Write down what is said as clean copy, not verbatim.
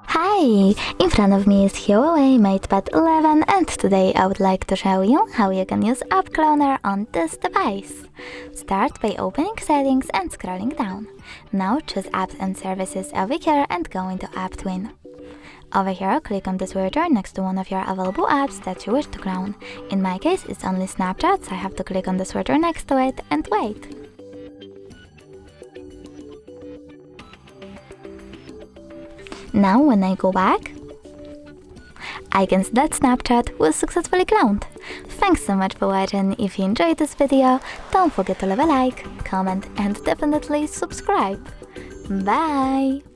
Hi! In front of me is Huawei MatePad 11 and today I would like to show you how you can use App Cloner on this device. Start by opening Settings and scrolling down. Now choose Apps and Services over here and go into App Twin. Over here, click on the switcher next to one of your available apps that you wish to clone. In my case, it's only Snapchat, so I have to click on the switcher next to it and wait. Now when I go back, I can see that Snapchat was successfully cloned. Thanks so much for watching. If you enjoyed this video, don't forget to leave a like, comment and definitely subscribe. Bye!